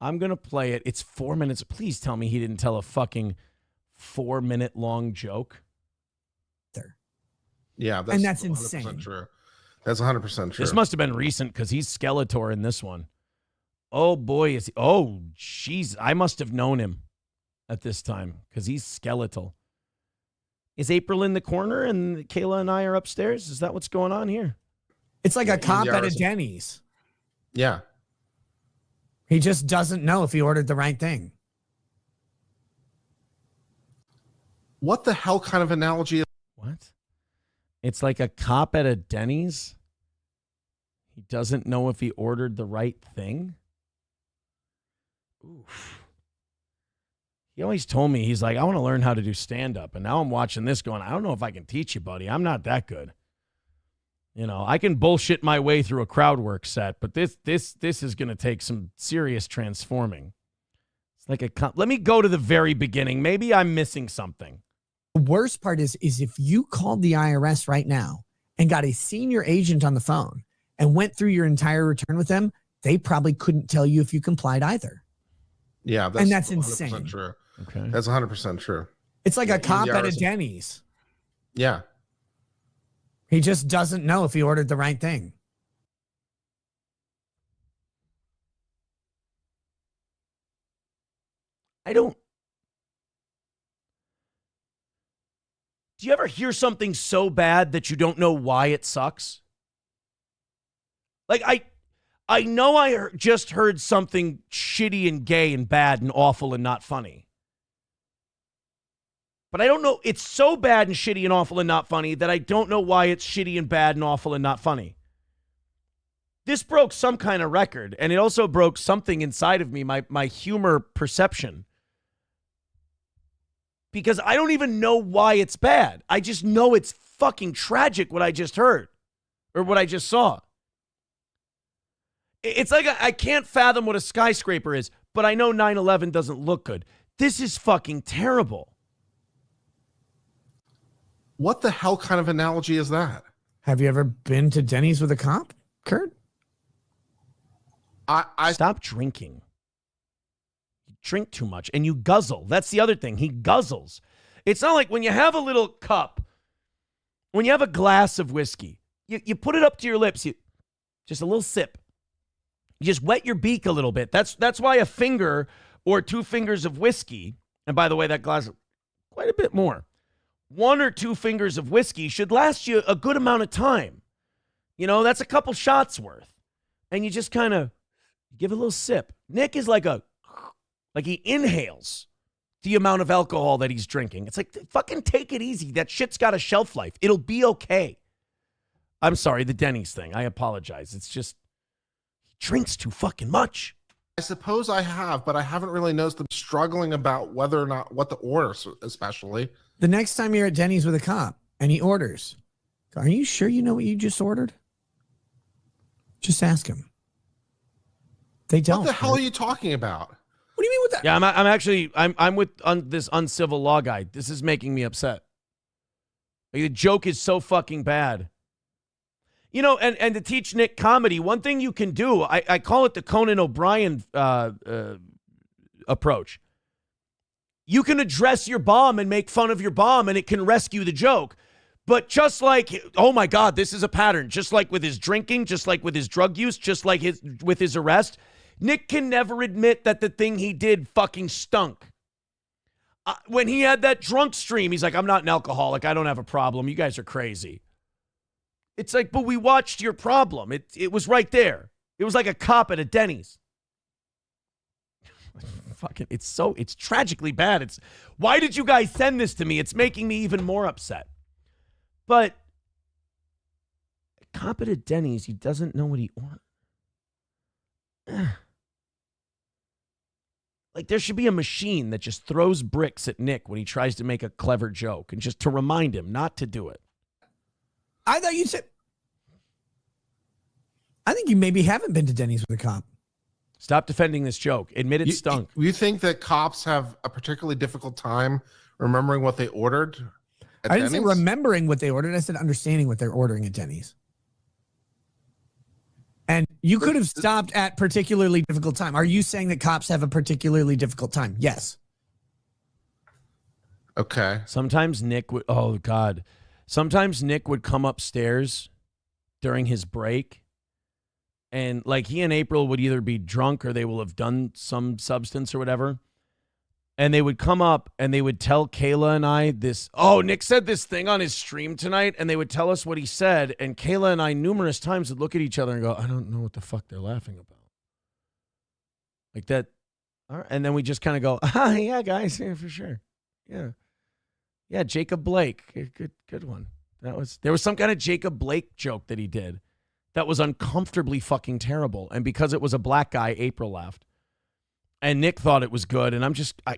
I'm going to play it. It's 4 minutes. Please tell me he didn't tell a fucking 4-minute long joke. Yeah, that's 100% insane. True. That's 100% true. This must have been recent because he's Skeletor in this one. Oh, boy. Is he? Oh, jeez. I must have known him at this time because he's skeletal. Is April in the corner and Kayla and I are upstairs? Is that what's going on here? It's like a cop at a Denny's. Yeah. He just doesn't know if he ordered the right thing. What the hell kind of analogy? What? It's like a cop at a Denny's. He doesn't know if he ordered the right thing. Oof. He always told me, he's like, I want to learn how to do stand-up. And now I'm watching this going, I don't know if I can teach you, buddy. I'm not that good. You know, I can bullshit my way through a crowd work set, but this is going to take some serious transforming. It's like let me go to the very beginning. Maybe I'm missing something. The worst part is if you called the IRS right now and got a senior agent on the phone and went through your entire return with them, they probably couldn't tell you if you complied either. Yeah, that's insane. True. Okay, that's 100% true. It's like a cop at a Denny's. Yeah, he just doesn't know if he ordered the right thing. Do you ever hear something so bad that you don't know why it sucks? Like, I know I just heard something shitty and gay and bad and awful and not funny. But I don't know. It's so bad and shitty and awful and not funny that I don't know why it's shitty and bad and awful and not funny. This broke some kind of record, and it also broke something inside of me, my humor perception. Because I don't even know why it's bad. I just know it's fucking tragic what I just heard or what I just saw. It's like I can't fathom what a skyscraper is, but I know 9/11 doesn't look good. This is fucking terrible. What the hell kind of analogy is that? Have you ever been to Denny's with a cop, Kurt? I Stop drinking. Drink too much and you guzzle. That's the other thing. He guzzles. It's not like when you have a little cup, when you have a glass of whiskey, you put it up to your lips, just a little sip. You just wet your beak a little bit. That's why a finger or 2 fingers of whiskey, and by the way, that glass, quite a bit more. 1 or 2 fingers of whiskey should last you a good amount of time. You know, that's a couple shots worth. And you just kind of give a little sip. Nick is like he inhales the amount of alcohol that he's drinking. It's like, fucking take it easy. That shit's got a shelf life. It'll be okay. I'm sorry, the Denny's thing. I apologize. It's just, he drinks too fucking much. I suppose I have, but I haven't really noticed them struggling about whether or not what to order, especially. The next time you're at Denny's with a cop and he orders, are you sure you know what you just ordered? Just ask him. They don't. What the hell are you talking about? What do you mean with that? Yeah, I'm with this uncivil law guy. This is making me upset. Like, the joke is so fucking bad. You know, and to teach Nick comedy, one thing you can do, I call it the Conan O'Brien approach. You can address your bomb and make fun of your bomb, and it can rescue the joke. But just like, oh my God, this is a pattern. Just like with his drinking, just like with his drug use, just like with his arrest, Nick can never admit that the thing he did fucking stunk. When he had that drunk stream, he's like, I'm not an alcoholic. I don't have a problem. You guys are crazy. It's like, but we watched your problem. It was right there. It was like a cop at a Denny's. Fucking, it's tragically bad. Why did you guys send this to me? It's making me even more upset. But a cop at a Denny's, he doesn't know what he ordered. Like, there should be a machine that just throws bricks at Nick when he tries to make a clever joke, and just to remind him not to do it. I thought you said, I think you maybe haven't been to Denny's with a cop. Stop defending this joke. Admit it stunk. You think that cops have a particularly difficult time remembering what they ordered at I didn't say Denny's? remembering what they ordered. I said understanding what they're ordering at Denny's. And You could have stopped at particularly difficult time. Are you saying that cops have a particularly difficult time? Yes. Okay. Sometimes Nick would, oh God. Sometimes Nick would come upstairs during his break, and like he and April would either be drunk or they will have done some substance or whatever. And they would come up and they would tell Kayla and I this, oh, Nick said this thing on his stream tonight, and they would tell us what he said. And Kayla and I numerous times would look at each other and go, I don't know what the fuck they're laughing about. Like that. All right. And then we just kind of go, yeah, guys, yeah, for sure. Yeah. Yeah, Jacob Blake. Good one. There was some kind of Jacob Blake joke that he did that was uncomfortably fucking terrible. And because it was a black guy, April laughed. And Nick thought it was good. And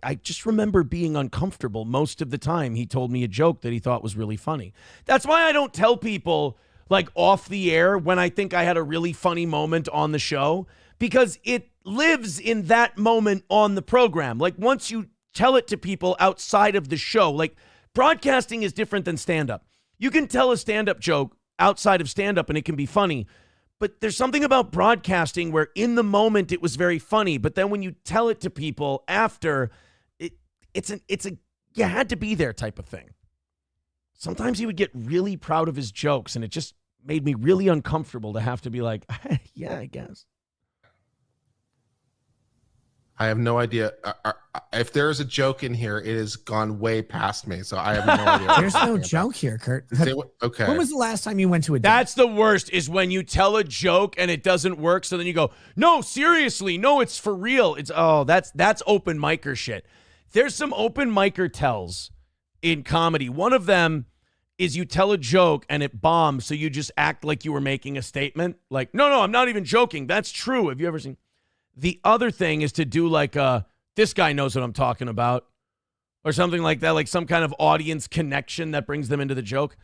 I just remember being uncomfortable most of the time. He told me a joke that he thought was really funny. That's why I don't tell people like off the air when I think I had a really funny moment on the show, because it lives in that moment on the program. Like once you tell it to people outside of the show, like broadcasting is different than stand-up. You can tell a stand-up joke outside of stand-up and it can be funny. But there's something about broadcasting where in the moment it was very funny, but then when you tell it to people after, it's a you had to be there type of thing. Sometimes he would get really proud of his jokes, and it just made me really uncomfortable to have to be like, yeah, I guess. I have no idea. If there is a joke in here, it has gone way past me, so I have no idea. There's no joke here, Kurt. Okay. When was the last time you went to a date? That's the worst, is when you tell a joke and it doesn't work, so then you go, no, seriously, no, it's for real. That's open micer shit. There's some open micer tells in comedy. One of them is you tell a joke and it bombs, so you just act like you were making a statement. Like, no, I'm not even joking. That's true. Have you ever seen? The other thing is to do like this guy knows what I'm talking about, or something like that, like some kind of audience connection that brings them into the joke.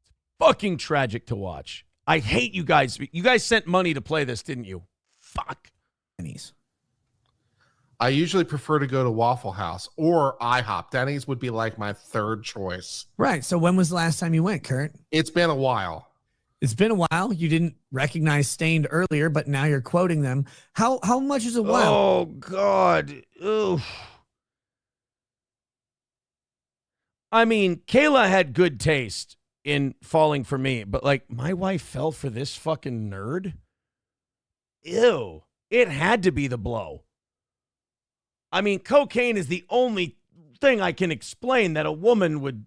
It's fucking tragic to watch. I hate you guys. You guys sent money to play this, didn't you? Fuck. Denny's. I usually prefer to go to Waffle House or IHOP. Denny's would be like my third choice. Right. So when was the last time you went, Kurt? It's been a while. It's been a while. You didn't recognize Stained earlier, but now you're quoting them. How much is a while? Oh, God. Oof. I mean, Kayla had good taste in falling for me, but like my wife fell for this fucking nerd? Ew. It had to be the blow. I mean, cocaine is the only thing I can explain that a woman would.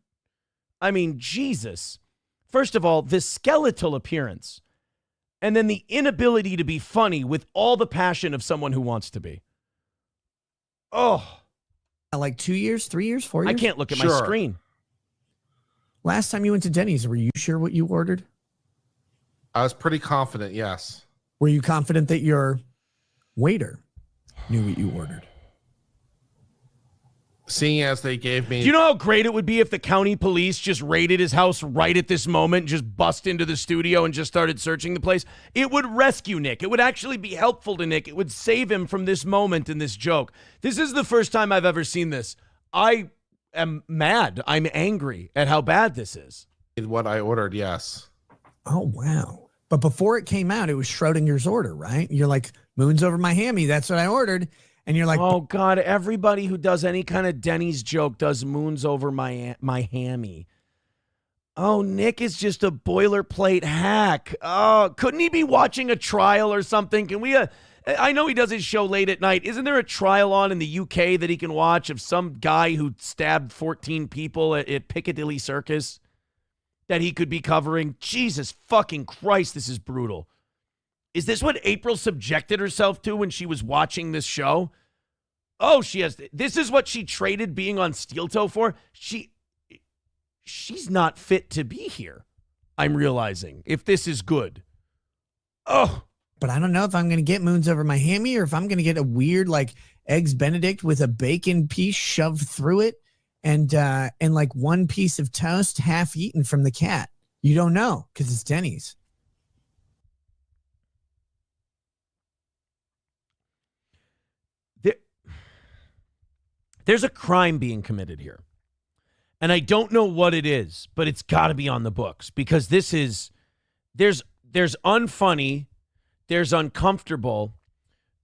I mean, Jesus. First of all, the skeletal appearance, and then the inability to be funny with all the passion of someone who wants to be. Oh. Like 2 years, 3 years, 4 years? I can't look at my screen. Last time you went to Denny's, were you sure what you ordered? I was pretty confident, yes. Were you confident that your waiter knew what you ordered? Seeing as they gave me... Do you know how great it would be if the county police just raided his house right at this moment, just bust into the studio and just started searching the place? It would rescue Nick. It would actually be helpful to Nick. It would save him from this moment and this joke. This is the first time I've ever seen this. I am mad. I'm angry at how bad this is. What I ordered, yes. Oh, wow. But before it came out, it was Schrodinger's order, right? You're like, moon's over my hammy. That's what I ordered. And you're like, oh, God, everybody who does any kind of Denny's joke does moons over my hammy. Oh, Nick is just a boilerplate hack. Oh, couldn't he be watching a trial or something? Can we, I know he does his show late at night. Isn't there a trial on in the UK that he can watch of some guy who stabbed 14 people at Piccadilly Circus that he could be covering? Jesus fucking Christ, this is brutal. Is this what April subjected herself to when she was watching this show? Oh, she has. This is what she traded being on Steel Toe for. She's not fit to be here. I'm realizing, if this is good. Oh. But I don't know if I'm going to get moons over my hammy or if I'm going to get a weird like eggs Benedict with a bacon piece shoved through it and like one piece of toast half eaten from the cat. You don't know because it's Denny's. There's a crime being committed here. And I don't know what it is, but it's got to be on the books because this is, there's unfunny, there's uncomfortable,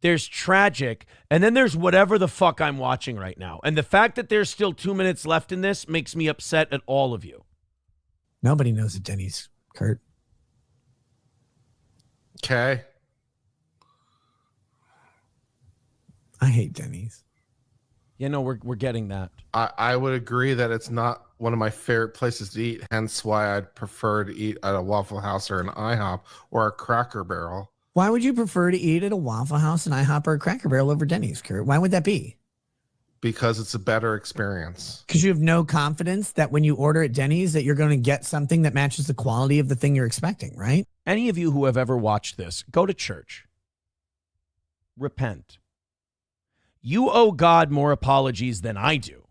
there's tragic, and then there's whatever the fuck I'm watching right now. And the fact that there's still 2 minutes left in this makes me upset at all of you. Nobody knows at Denny's, Kurt. Okay. I hate Denny's. Yeah, no, we're getting that. I would agree that it's not one of my favorite places to eat, hence why I'd prefer to eat at a Waffle House or an IHOP or a Cracker Barrel. Why would you prefer to eat at a Waffle House, an IHOP, or a Cracker Barrel over Denny's, Kurt? Why would that be? Because it's a better experience. Because you have no confidence that when you order at Denny's that you're going to get something that matches the quality of the thing you're expecting, right? Any of you who have ever watched this, go to church. Repent. You owe God more apologies than I do.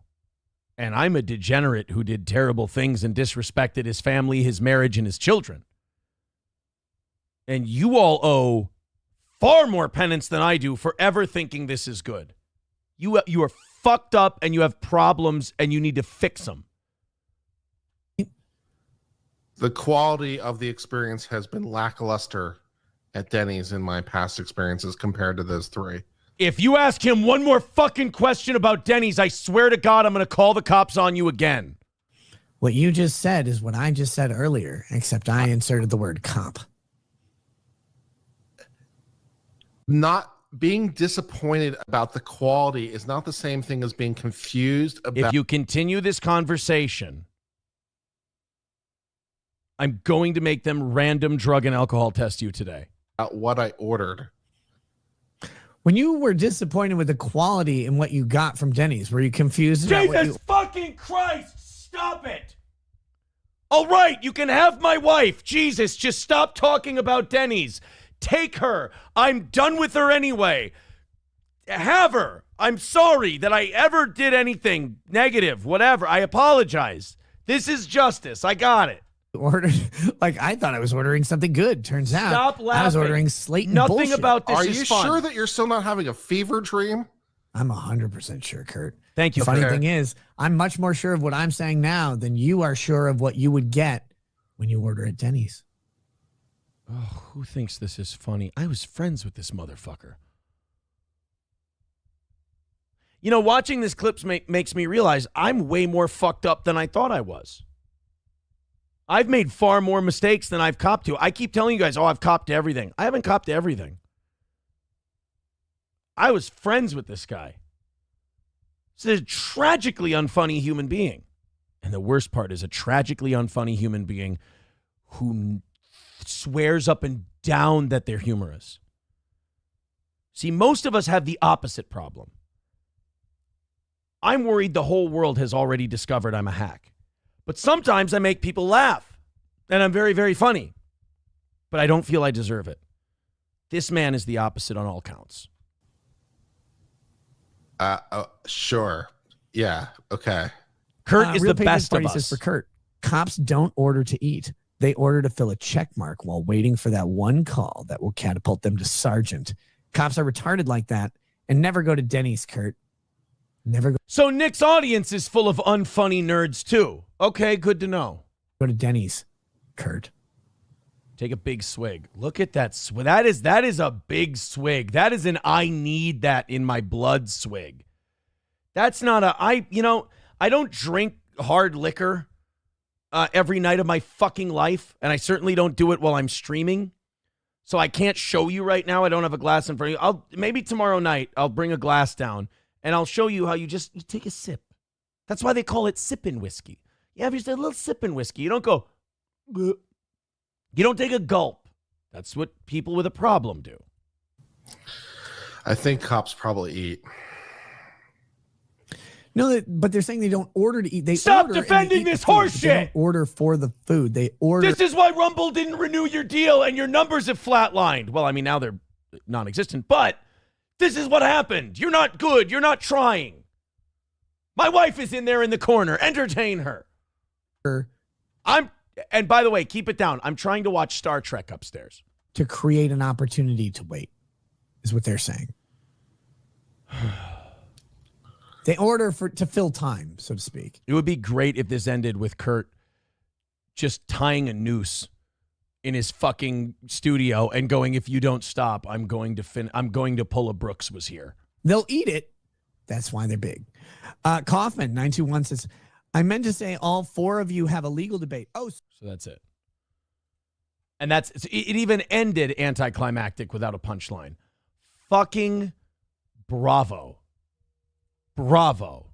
And I'm a degenerate who did terrible things and disrespected his family, his marriage, and his children. And you all owe far more penance than I do for ever thinking this is good. You are fucked up and you have problems and you need to fix them. The quality of the experience has been lackluster at Denny's in my past experiences compared to those three. If you ask him one more fucking question about Denny's, I swear to God, I'm going to call the cops on you again. What you just said is what I just said earlier, except I inserted the word cop. Not being disappointed about the quality is not the same thing as being confused about. If you continue this conversation, I'm going to make them random drug and alcohol test you today. What I ordered. When you were disappointed with the quality and what you got from Denny's, were you confused about what Jesus fucking Christ, stop it. All right, you can have my wife. Jesus, just stop talking about Denny's. Take her. I'm done with her anyway. Have her. I'm sorry that I ever did anything negative, whatever. I apologize. This is justice. I got it. ordered? Like, I thought I was ordering something good. Turns out Stop laughing. I was ordering Slayton Nothing bullshit. about this Are is you fun. sure that you're still not having a fever dream? I'm 100% sure, Kurt. Thank you. The funny Okay. thing is, I'm much more sure of what I'm saying now than you are sure of what you would get when you order at Denny's. Oh, who thinks this is funny? I was friends with this motherfucker. You know, watching this clip makes me realize I'm way more fucked up than I thought I was. I've made far more mistakes than I've copped to. I keep telling you guys, oh, I've copped to everything. I haven't copped to everything. I was friends with this guy. He's a tragically unfunny human being. And the worst part is a tragically unfunny human being who swears up and down that they're humorous. See, most of us have the opposite problem. I'm worried the whole world has already discovered I'm a hack. But sometimes I make people laugh, and I'm very, very funny. But I don't feel I deserve it. This man is the opposite on all counts. Sure. Yeah. Okay. Kurt is Real the Patriots best of Party us. says for Kurt, cops don't order to eat. They order to fill a check mark while waiting for that one call that will catapult them to sergeant. Cops are retarded like that and never go to Denny's, Kurt. Never So Nick's audience is full of unfunny nerds too. Okay, good to know. go to Denny's, Kurt. Take a big swig. Look at that swig. That is a big swig. That is an I need that in my blood swig. That's not I don't drink hard liquor every night of my fucking life, and I certainly don't do it while I'm streaming. So I can't show you right now. I don't have a glass in front of you. Maybe tomorrow night I'll bring a glass down and I'll show you how you take a sip. That's why they call it sipping whiskey. You have just a little sipping whiskey. You don't go, "Bleh." You don't take a gulp. That's what people with a problem do. I think cops probably eat. No, but they're saying they don't order to eat. They Stop order and defending they eat this the food, but horseshit! They don't order for the food. They order. This is why Rumble didn't renew your deal and your numbers have flatlined. Well, I mean, now they're non-existent, but this is what happened. You're not good. You're not trying. My wife is in there in the corner. Entertain her. And by the way, keep it down. I'm trying to watch Star Trek upstairs. To create an opportunity to wait, is what they're saying. They order to fill time, so to speak. It would be great if this ended with Kurt just tying a noose in his fucking studio and going, if you don't stop, I'm going to pull a Brooks was here. They'll eat it. That's why they're big. Kaufman 921 says, I meant to say all four of you have a legal debate. Oh, so that's it. And it even ended anticlimactic without a punchline. Fucking bravo. Bravo.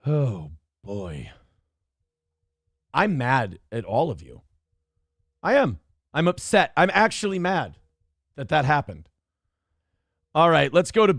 Oh, boy. I'm mad at all of you. I am. I'm upset. I'm actually mad that happened. All right, let's go to